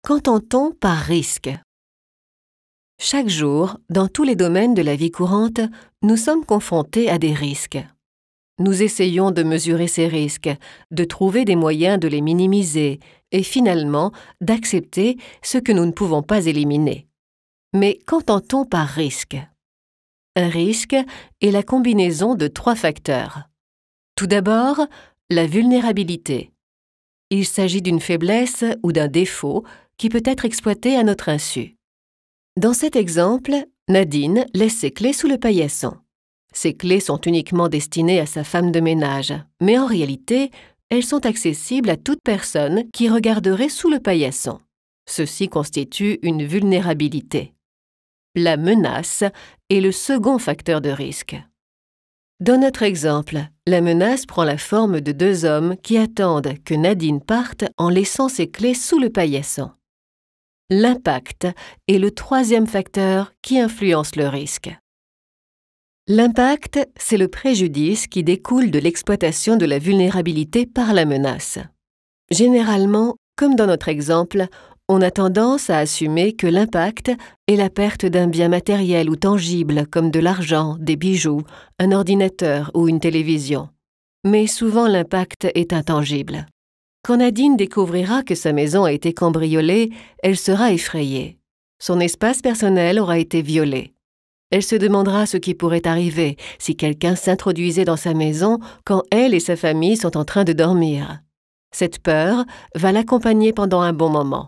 Qu'entend-on par risque? Chaque jour, dans tous les domaines de la vie courante, nous sommes confrontés à des risques. Nous essayons de mesurer ces risques, de trouver des moyens de les minimiser et finalement d'accepter ce que nous ne pouvons pas éliminer. Mais qu'entend-on par risque? Un risque est la combinaison de 3 facteurs. Tout d'abord, la vulnérabilité. Il s'agit d'une faiblesse ou d'un défaut qui peut être exploité à notre insu. Dans cet exemple, Nadine laisse ses clés sous le paillasson. Ces clés sont uniquement destinées à sa femme de ménage, mais en réalité, elles sont accessibles à toute personne qui regarderait sous le paillasson. Ceci constitue une vulnérabilité. La menace est le second facteur de risque. Dans notre exemple, la menace prend la forme de 2 hommes qui attendent que Nadine parte en laissant ses clés sous le paillasson. L'impact est le 3e facteur qui influence le risque. L'impact, c'est le préjudice qui découle de l'exploitation de la vulnérabilité par la menace. Généralement, comme dans notre exemple, on a tendance à assumer que l'impact est la perte d'un bien matériel ou tangible comme de l'argent, des bijoux, un ordinateur ou une télévision. Mais souvent l'impact est intangible. Quand Nadine découvrira que sa maison a été cambriolée, elle sera effrayée. Son espace personnel aura été violé. Elle se demandera ce qui pourrait arriver si quelqu'un s'introduisait dans sa maison quand elle et sa famille sont en train de dormir. Cette peur va l'accompagner pendant un bon moment.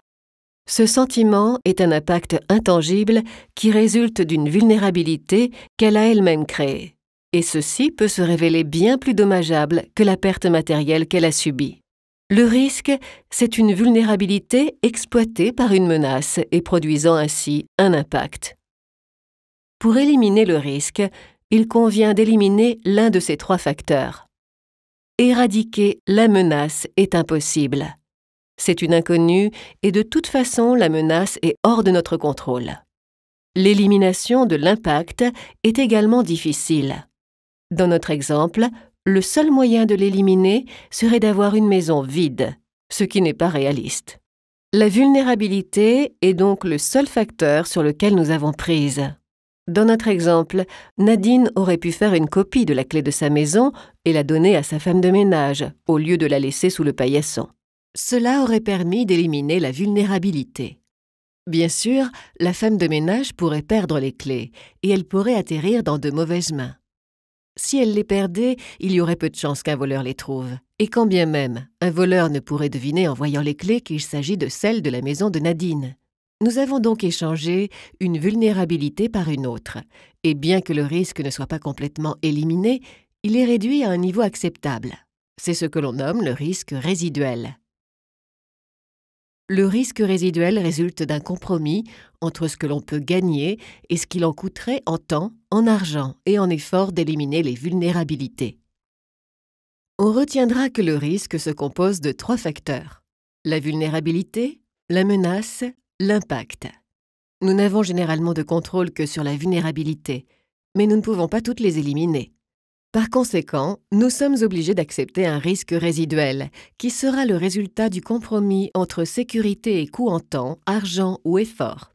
Ce sentiment est un impact intangible qui résulte d'une vulnérabilité qu'elle a elle-même créée. Et ceci peut se révéler bien plus dommageable que la perte matérielle qu'elle a subie. Le risque, c'est une vulnérabilité exploitée par une menace et produisant ainsi un impact. Pour éliminer le risque, il convient d'éliminer l'un de ces 3 facteurs. Éradiquer la menace est impossible. C'est une inconnue et de toute façon la menace est hors de notre contrôle. L'élimination de l'impact est également difficile. Dans notre exemple, le seul moyen de l'éliminer serait d'avoir une maison vide, ce qui n'est pas réaliste. La vulnérabilité est donc le seul facteur sur lequel nous avons prise. Dans notre exemple, Nadine aurait pu faire une copie de la clé de sa maison et la donner à sa femme de ménage, au lieu de la laisser sous le paillasson. Cela aurait permis d'éliminer la vulnérabilité. Bien sûr, la femme de ménage pourrait perdre les clés et elle pourrait atterrir dans de mauvaises mains. Si elle les perdait, il y aurait peu de chances qu'un voleur les trouve. Et quand bien même, un voleur ne pourrait deviner en voyant les clés qu'il s'agit de celles de la maison de Nadine. Nous avons donc échangé une vulnérabilité par une autre, et bien que le risque ne soit pas complètement éliminé, il est réduit à un niveau acceptable. C'est ce que l'on nomme le risque résiduel. Le risque résiduel résulte d'un compromis entre ce que l'on peut gagner et ce qu'il en coûterait en temps, en argent et en effort d'éliminer les vulnérabilités. On retiendra que le risque se compose de 3 facteurs: la vulnérabilité, la menace, l'impact. Nous n'avons généralement de contrôle que sur la vulnérabilité, mais nous ne pouvons pas toutes les éliminer. Par conséquent, nous sommes obligés d'accepter un risque résiduel, qui sera le résultat du compromis entre sécurité et coût en temps, argent ou effort.